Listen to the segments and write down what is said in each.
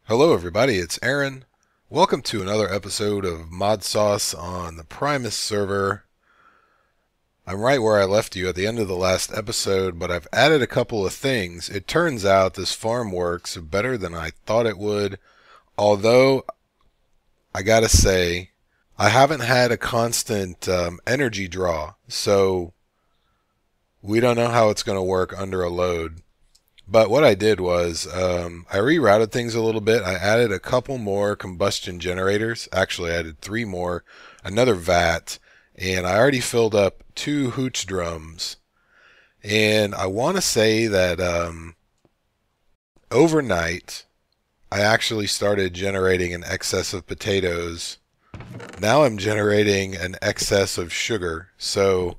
Hello everybody, it's Aaron. Welcome to another episode of ModSauce on the Primus server. I'm right where I left you at the end of the last episode, but I've added a couple of things. It turns out this farm works better than I thought it would, although I gotta say, I haven't had a constant energy draw, so we don't know how it's going to work under a load. But what I did was I rerouted things a little bit. I added a couple more combustion generators. Actually, I added 3 more, another vat, and I already filled up 2 hooch drums. And I want to say that overnight, I actually started generating an excess of potatoes. Now I'm generating an excess of sugar. So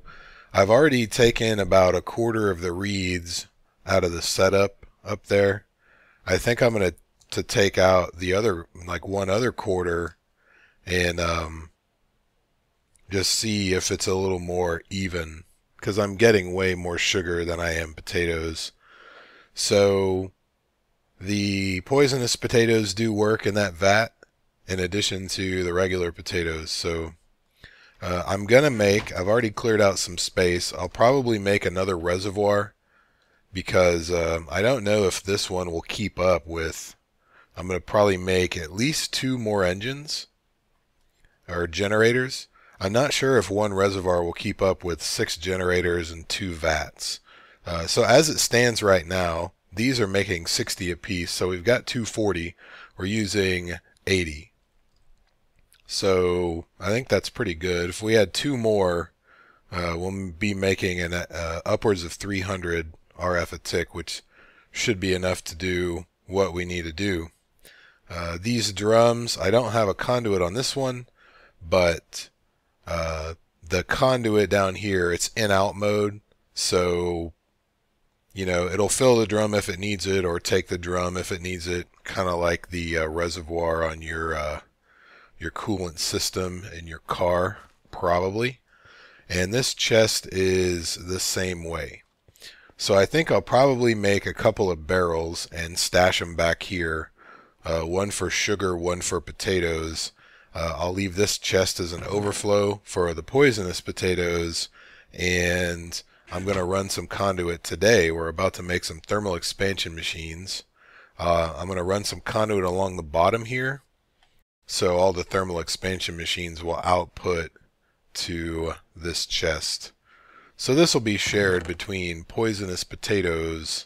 I've already taken about a quarter of the reeds out of the setup up there. I think I'm going to take out the other, like one other quarter, and just see if it's a little more even, because I'm getting way more sugar than I am potatoes. So the poisonous potatoes do work in that vat in addition to the regular potatoes. So I'm going to make, I've already cleared out some space. I'll probably make another reservoir because I don't know if this one will keep up with. I'm going to probably make at least 2 more engines or generators. I'm not sure if one reservoir will keep up with 6 generators and 2 vats. So as it stands right now, these are making 60 apiece, so we've got 240. We're using 80. So I think that's pretty good. If we had 2 more, we'll be making an upwards of 300 RF a tick, which should be enough to do what we need to do. These drums, I don't have a conduit on this one, but the conduit down here, it's in-out mode, so it'll fill the drum if it needs it, or take the drum if it needs it, kind of like the reservoir on your coolant system in your car, probably. And this chest is the same way. So I think I'll probably make a couple of barrels and stash them back here. One for sugar, one for potatoes. I'll leave this chest as an overflow for the poisonous potatoes, and I'm going to run some conduit today. We're about to make some thermal expansion machines. I'm going to run some conduit along the bottom here, so all the thermal expansion machines will output to this chest. So this will be shared between poisonous potatoes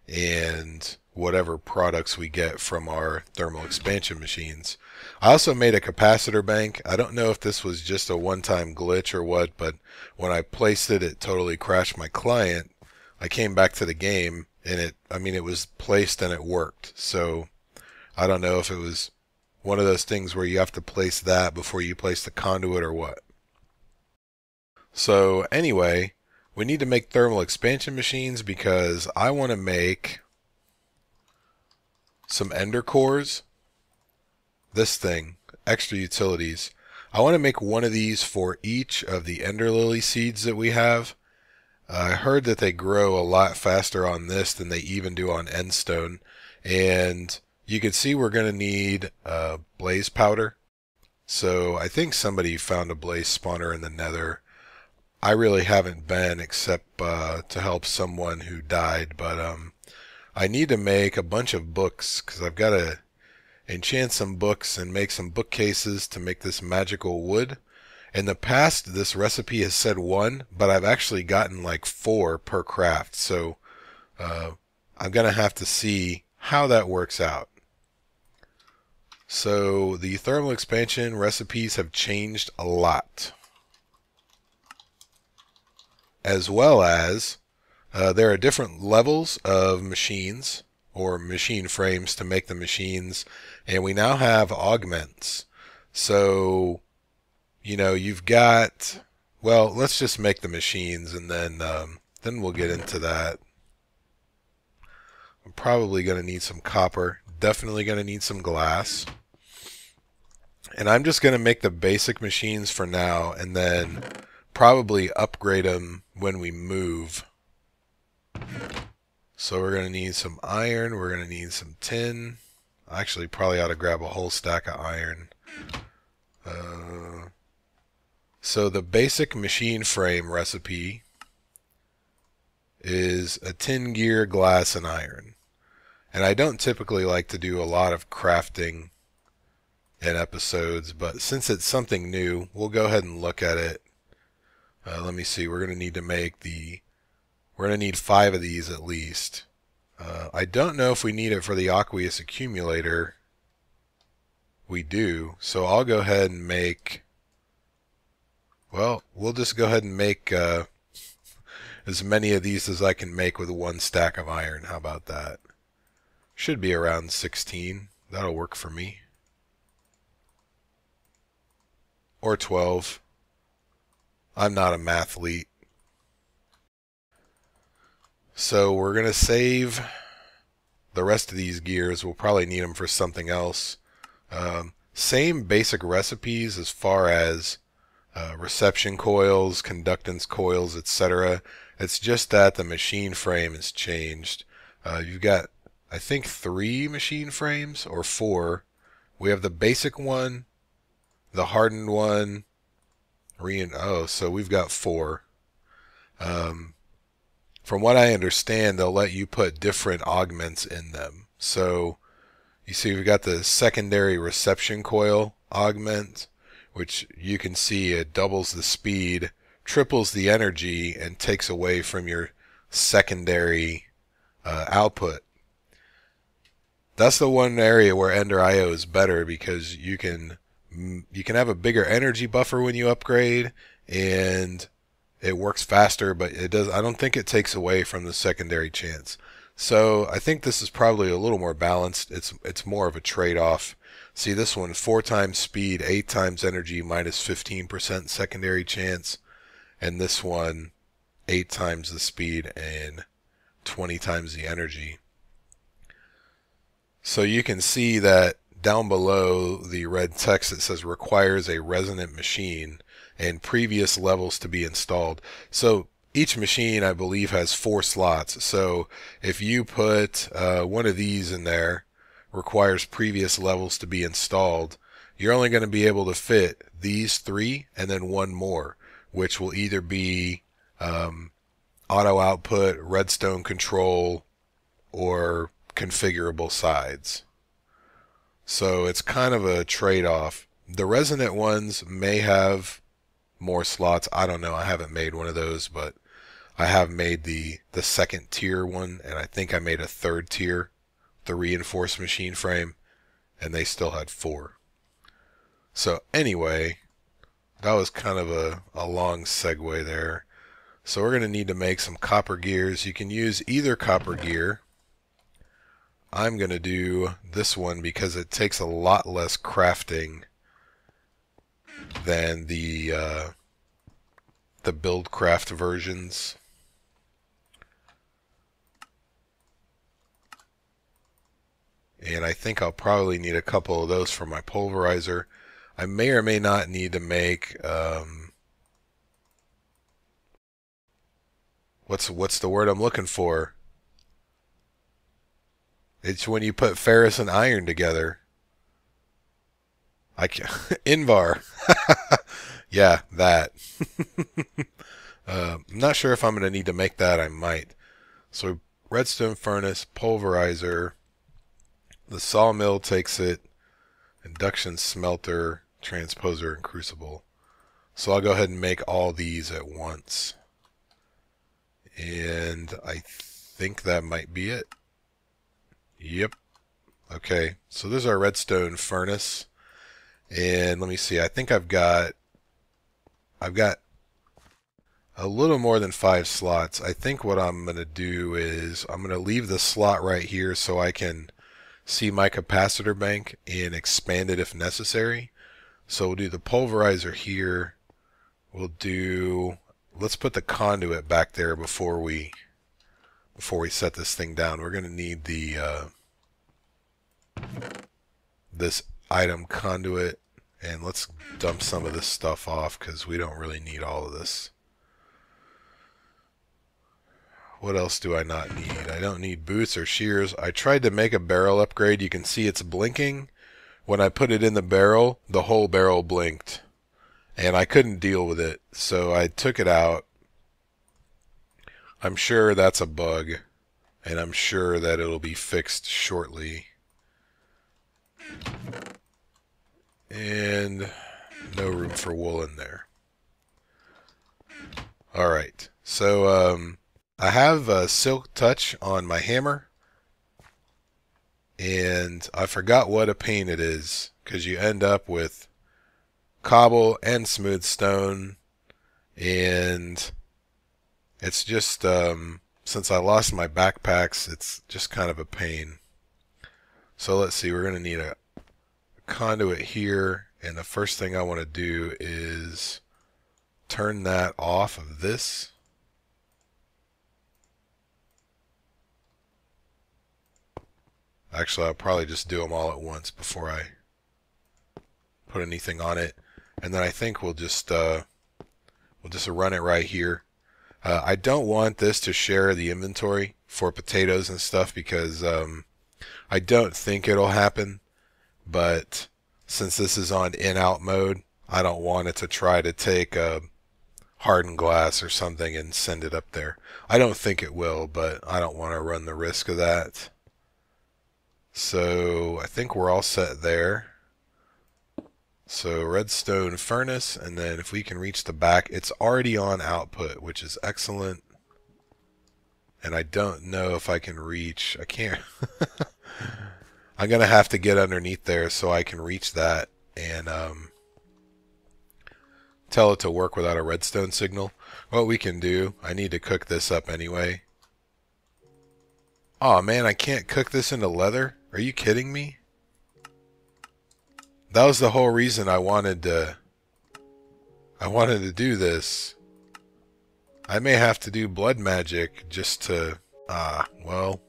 and whatever products we get from our thermal expansion machines. I also made a capacitor bank. I don't know if this was just a one-time glitch or what, but when I placed it, it totally crashed my client. I came back to the game and it was placed and it worked. So I don't know if it was one of those things where you have to place that before you place the conduit or what. So anyway, we need to make thermal expansion machines because I want to make some ender cores. This thing, extra utilities. I want to make one of these for each of the ender lily seeds that we have. I heard that they grow a lot faster on this than they even do on endstone. And you can see we're going to need blaze powder. So I think somebody found a blaze spawner in the nether. I really haven't been except to help someone who died, but I need to make a bunch of books because I've got to enchant some books and make some bookcases to make this magical wood. In the past, this recipe has said 1, but I've actually gotten like 4 per craft, so I'm going to have to see how that works out. So the thermal expansion recipes have changed a lot, as well as there are different levels of machines or machine frames to make the machines, and we now have augments. So you've got, well, let's just make the machines and then we'll get into that. I'm probably going to need some copper, definitely going to need some glass. And I'm just going to make the basic machines for now and then probably upgrade them when we move. So we're going to need some iron, we're going to need some tin, I actually probably ought to grab a whole stack of iron. So the basic machine frame recipe is a tin gear, glass, and iron. And I don't typically like to do a lot of crafting in episodes, but since it's something new, we'll go ahead and look at it. Let me see, we're going to need 5 of these at least. I don't know if we need it for the aqueous accumulator. We do, so I'll go ahead and make, well, we'll just go ahead and make as many of these as I can make with 1 stack of iron. How about that? Should be around 16. That'll work for me. Or 12. I'm not a mathlete. So we're going to save the rest of these gears. We'll probably need them for something else. Same basic recipes as far as reception coils, conductance coils, etc. It's just that the machine frame has changed. You've got, I think, 3 machine frames, or 4. We have the basic one, the hardened one, so we've got 4. From what I understand, they'll let you put different augments in them. So you see we've got the secondary reception coil augment, which you can see it doubles the speed, triples the energy, and takes away from your secondary output. That's the one area where Ender IO is better, because you can have a bigger energy buffer when you upgrade, and it works faster, but it does. I don't think it takes away from the secondary chance. So I think this is probably a little more balanced. It's more of a trade-off. See, this one, 4 times speed, 8 times energy, minus 15% secondary chance, and this one, 8 times the speed and 20 times the energy. So you can see that down below the red text, it says requires a resonant machine and previous levels to be installed. So each machine, I believe, has 4 slots. So if you put one of these in there, requires previous levels to be installed, you're only going to be able to fit these 3 and then 1 more, which will either be auto output, redstone control, or configurable sides. So it's kind of a trade-off. The resonant ones may have more slots. I don't know. I haven't made one of those, but I have made the second tier one, and I think I made a 3rd tier, the reinforced machine frame, and they still had 4. So anyway, that was kind of a long segue there. So we're going to need to make some copper gears. You can use either copper gear. I'm going to do this one because it takes a lot less crafting than the BuildCraft versions. And I think I'll probably need a couple of those for my Pulverizer. I may or may not need to make what's the word I'm looking for? It's when you put ferrous and iron together. Invar. Yeah, that. I'm not sure if I'm going to need to make that. I might. So redstone furnace, Pulverizer. The sawmill takes it. Induction smelter, transposer, and crucible. So I'll go ahead and make all these at once. And I think that might be it. Yep. Okay, so there's our redstone furnace. And let me see, I think I've got a little more than 5 slots. I think what I'm going to do is I'm going to leave the slot right here so I can see my capacitor bank and expand it if necessary. So we'll do the Pulverizer here. Let's put the conduit back there before we set this thing down. We're going to need this item conduit, and let's dump some of this stuff off because we don't really need all of this. What else do I not need? I don't need boots or shears. I tried to make a barrel upgrade. You can see it's blinking. When I put it in the barrel, the whole barrel blinked. And I couldn't deal with it, so I took it out. I'm sure that's a bug, and I'm sure that it'll be fixed shortly. And no room for wool in there. Alright, so I have a silk touch on my hammer, and I forgot what a pain it is, because you end up with cobble and smooth stone, and it's just, since I lost my backpacks, it's just kind of a pain. So let's see, we're going to need a conduit here, and the first thing I want to do is turn that off of this. Actually, I'll probably just do them all at once before I put anything on it. And then I think we'll just run it right here. I don't want this to share the inventory for potatoes and stuff because I don't think it'll happen. But since this is on in-out mode, I don't want it to try to take hardened glass or something and send it up there. I don't think it will, but I don't want to run the risk of that. So I think we're all set there. So redstone furnace, and then if we can reach the back, it's already on output, which is excellent. And I don't know if I can reach, I can't. I'm going to have to get underneath there so I can reach that and tell it to work without a redstone signal. What we can do, I need to cook this up anyway. Oh man, I can't cook this into leather? Are you kidding me? That was the whole reason I wanted to do this. I may have to do blood magic just to well,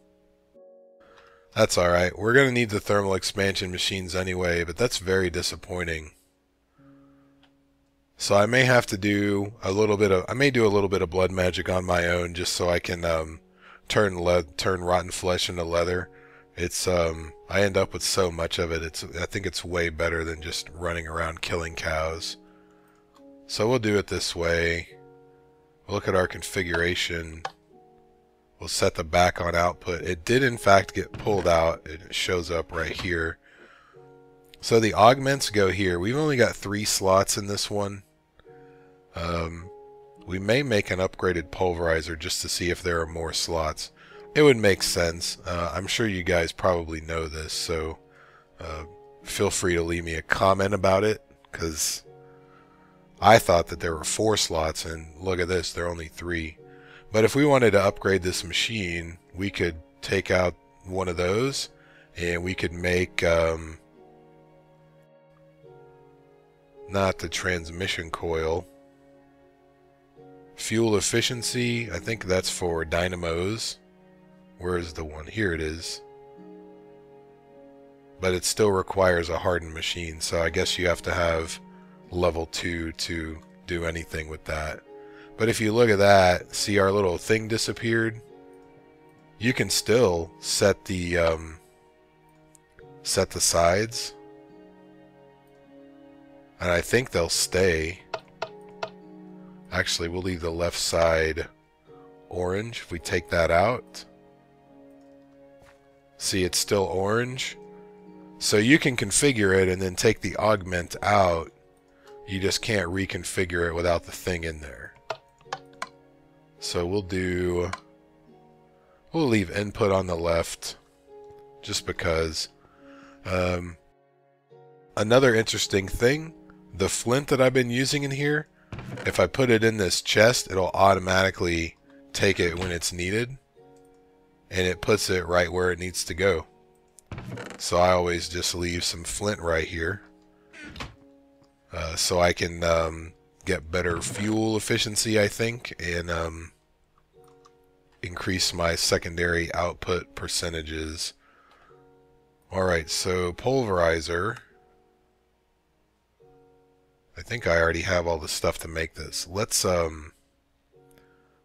that's alright. We're going to need the thermal expansion machines anyway, but that's very disappointing. So I may have to do a little bit of blood magic on my own just so I can turn rotten flesh into leather. It's I end up with so much of it. I think it's way better than just running around killing cows. So we'll do it this way. We'll look at our configuration. We'll set the back on output. It did in fact get pulled out. It shows up right here. So the augments go here. We've only got 3 slots in this one. We may make an upgraded pulverizer just to see if there are more slots. It would make sense. I'm sure you guys probably know this, so feel free to leave me a comment about it, because I thought that there were 4 slots, and look at this, there are only 3. But if we wanted to upgrade this machine, we could take out one of those, and we could make, not the transmission coil, fuel efficiency, I think that's for dynamos. Where's the one? Here it is. But it still requires a hardened machine, so I guess you have to have level 2 to do anything with that. But if you look at that, see our little thing disappeared? You can still set the sides. And I think they'll stay. Actually, we'll leave the left side orange if we take that out. See, it's still orange. So you can configure it and then take the augment out. You just can't reconfigure it without the thing in there. So we'll leave input on the left just because. Another interesting thing, the flint that I've been using in here, if I put it in this chest, it'll automatically take it when it's needed. And it puts it right where it needs to go. So I always just leave some flint right here. So I can get better fuel efficiency, I think, and increase my secondary output percentages. Alright, so Pulverizer. I think I already have all the stuff to make this. Let's,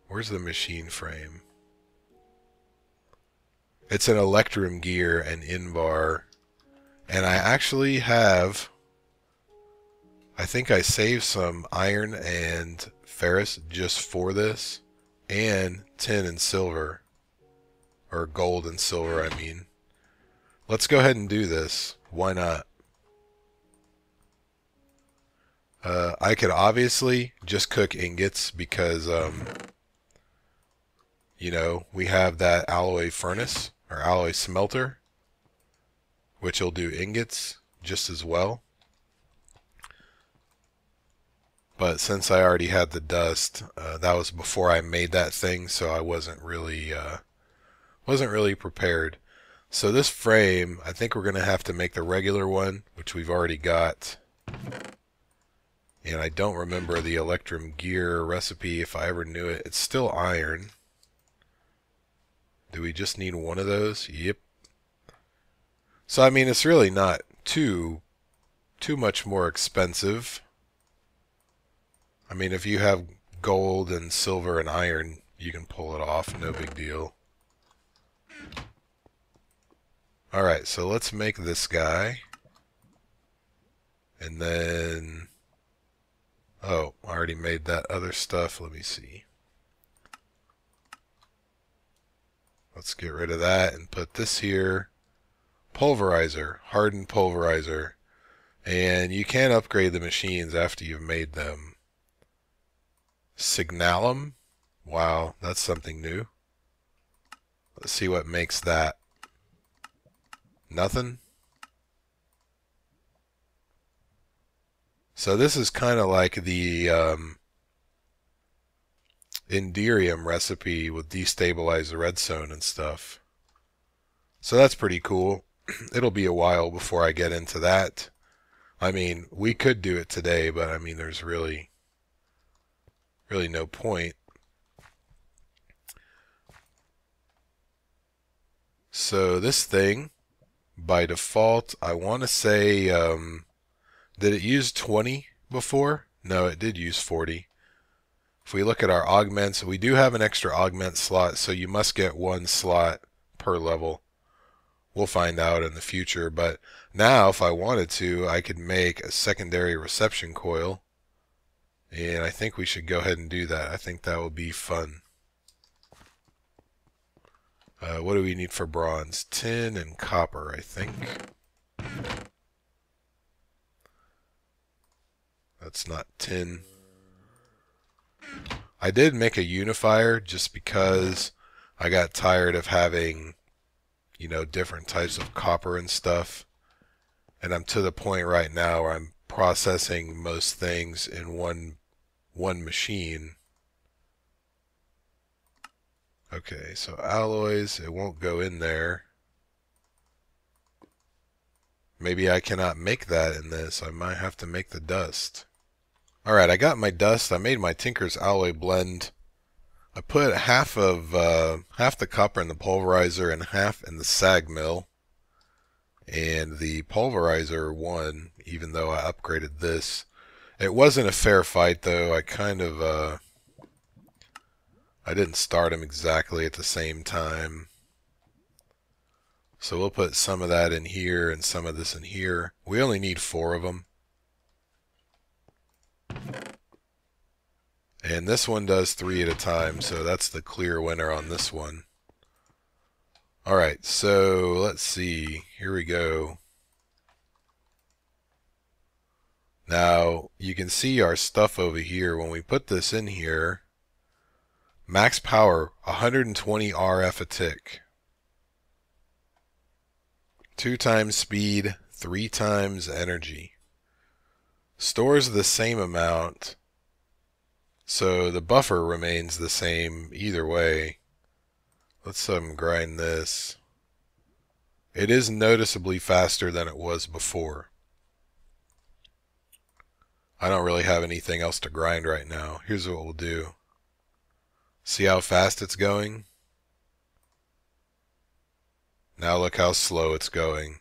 where's the machine frame? It's an Electrum gear and Invar. And I actually have, I think I saved some iron and ferrous just for this, and tin and silver, or gold and silver, I mean. Let's go ahead and do this. Why not? I could obviously just cook ingots because, you know, we have that alloy furnace, or alloy smelter, which will do ingots just as well. But since I already had the dust, that was before I made that thing, so I wasn't really prepared. So this frame, I think we're gonna have to make the regular one, which we've already got. And I don't remember the Electrum gear recipe if I ever knew it. It's still iron. Do we just need one of those? Yep. So I mean, it's really not too much more expensive. I mean, if you have gold and silver and iron, you can pull it off, no big deal. Alright, so let's make this guy. And then... oh, I already made that other stuff. Let me see. Let's get rid of that and put this here. Pulverizer, hardened pulverizer. And you can upgrade the machines after you've made them. Signalum. Wow, that's something new. Let's see what makes that. Nothing. So this is kind of like the Inderium recipe with destabilized redstone and stuff. So that's pretty cool. It'll be a while before I get into that. I mean, we could do it today, but I mean, there's really no point. So this thing, by default, I want to say, did it use 20 before? No, it did use 40. If we look at our augments, we do have an extra augment slot, so you must get one slot per level. We'll find out in the future, but now if I wanted to, I could make a secondary reception coil. And I think we should go ahead and do that. I think that will be fun. What do we need for bronze? Tin and copper, I think. That's not tin. I did make a unifier just because I got tired of having, you know, different types of copper and stuff. And I'm to the point right now where I'm processing most things in one machine. Okay, so alloys, it won't go in there. Maybe I cannot make that in this. I might have to make the dust. Alright, I got my dust. I made my Tinker's Alloy Blend. I put half the copper in the pulverizer and half in the sag mill. And the pulverizer won, even though I upgraded this. It wasn't a fair fight, though. I kind of, I didn't start them exactly at the same time. So we'll put some of that in here and some of this in here. We only need 4 of them. And this one does 3 at a time, so that's the clear winner on this one. Alright, so let's see. Here we go. Now, you can see our stuff over here. When we put this in here, max power, 120 RF a tick. 2 times speed, 3 times energy. Stores the same amount, so the buffer remains the same either way. Let's grind this. It is noticeably faster than it was before. I don't really have anything else to grind right now. Here's what we'll do. See how fast it's going? Now look how slow it's going.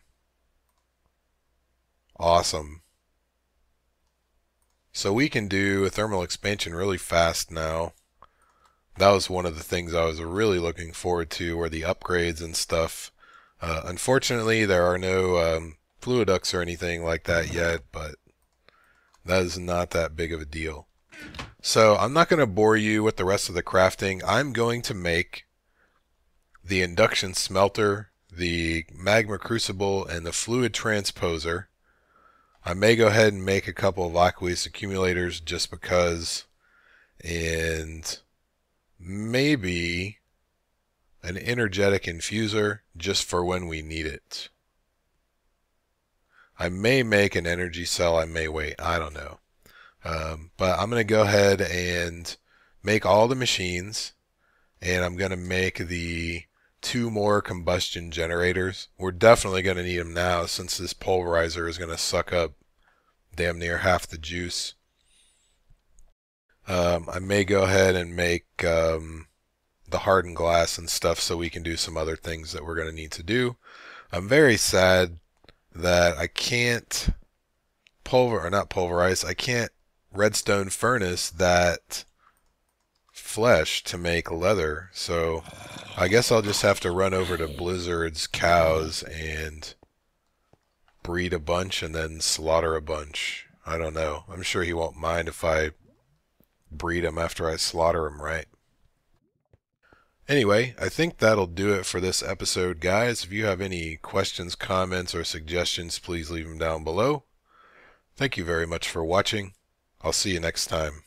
Awesome. So we can do a thermal expansion really fast now. That was one of the things I was really looking forward to, were the upgrades and stuff. Unfortunately, there are no fluid ducts or anything like that yet, but that is not that big of a deal. So I'm not going to bore you with the rest of the crafting. I'm going to make the induction smelter, the magma crucible, and the fluid transposer. I may go ahead and make a couple of aqueous accumulators just because, and maybe an energetic infuser just for when we need it. I may make an energy cell, I may wait, I don't know. But I'm going to go ahead and make all the machines, and I'm going to make the 2 more combustion generators. We're definitely going to need them now since this pulverizer is going to suck up damn near half the juice. I may go ahead and make the hardened glass and stuff so we can do some other things that we're going to need to do. I'm very sad that I can't I can't redstone furnace that flesh to make leather, so I guess I'll just have to run over to Blizzard's cows and breed a bunch and then slaughter a bunch. I don't know. I'm sure he won't mind if I breed them after I slaughter them, right? Anyway, I think that'll do it for this episode, guys. If you have any questions, comments, or suggestions, please leave them down below. Thank you very much for watching. I'll see you next time.